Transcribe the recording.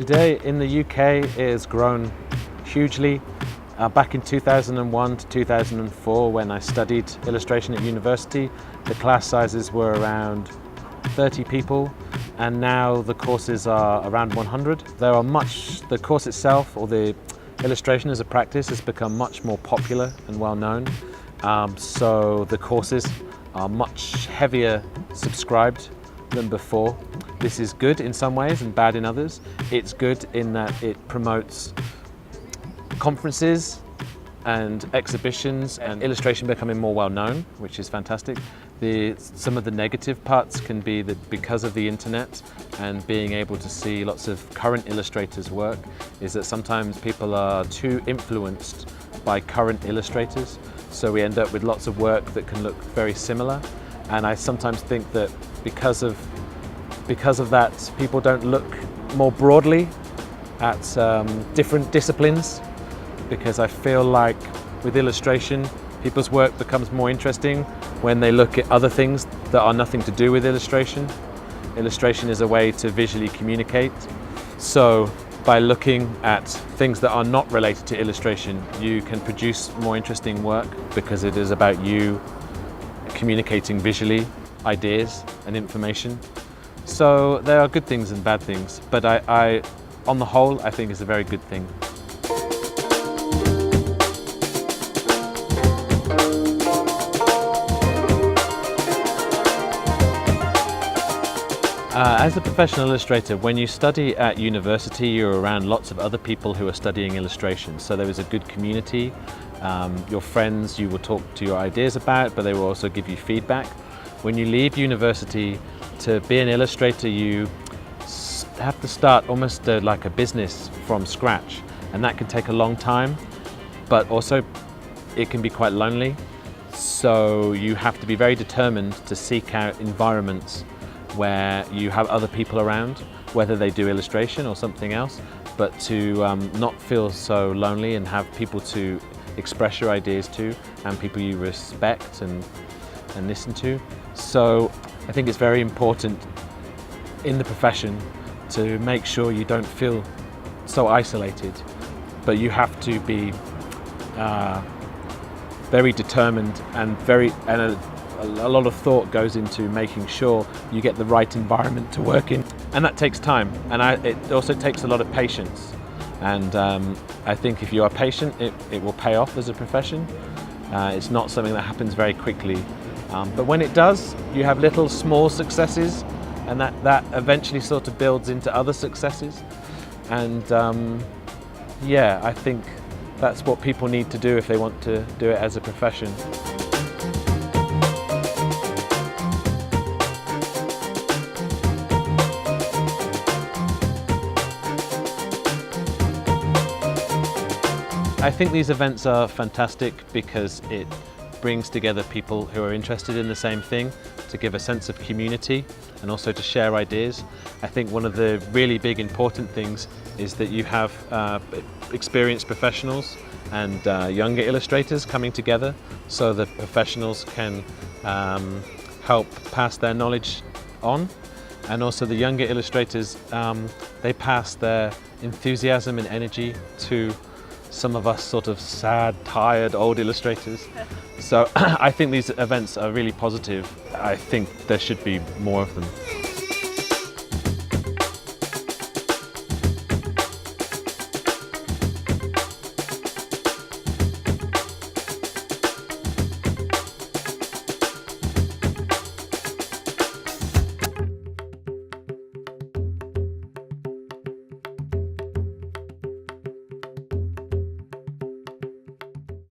Today in the UK it has grown hugely. Back in 2001 to 2004, when I studied illustration at university, the class sizes were around 30 people, and now the courses are around 100. The course itself, or the illustration as a practice, has become much more popular and well known. So the courses are much heavier subscribed than before. This is good in some ways and bad in others. It's good in that it promotes conferences and exhibitions and illustration becoming more well known, which is fantastic. Some of the negative parts can be that because of the internet and being able to see lots of current illustrators' work, is that sometimes people are too influenced by current illustrators, so we end up with lots of work that can look very similar. And I sometimes think that because of that, people don't look more broadly at different disciplines, because I feel like with illustration, people's work becomes more interesting when they look at other things that are nothing to do with illustration. Illustration is a way to visually communicate. So by looking at things that are not related to illustration, you can produce more interesting work, because it is about you communicating visually ideas and information. So there are good things and bad things, but I on the whole, I think it's a very good thing. As a professional illustrator, when you study at university, you're around lots of other people who are studying illustration. So there is a good community. Your friends, you will talk to your ideas about, but they will also give you feedback. When you leave university, to be an illustrator, you have to start almost like a business from scratch. And that can take a long time, but also it can be quite lonely. So you have to be very determined to seek out environments where you have other people around, whether they do illustration or something else, but to not feel so lonely and have people to express your ideas to, and people you respect and listen to. So I think it's very important in the profession to make sure you don't feel so isolated, but you have to be very determined and a lot of thought goes into making sure you get the right environment to work in, and that takes time, and it also takes a lot of patience. And I think if you are patient, it will pay off as a profession. It's not something that happens very quickly, but when it does, you have little small successes, and that eventually sort of builds into other successes. And yeah, I think that's what people need to do if they want to do it as a profession. I think these events are fantastic because it brings together people who are interested in the same thing, to give a sense of community and also to share ideas. I think one of the really big important things is that you have experienced professionals and younger illustrators coming together, so the professionals can help pass their knowledge on, and also the younger illustrators, they pass their enthusiasm and energy to some of us sort of sad, tired, old illustrators. So I think these events are really positive. I think there should be more of them.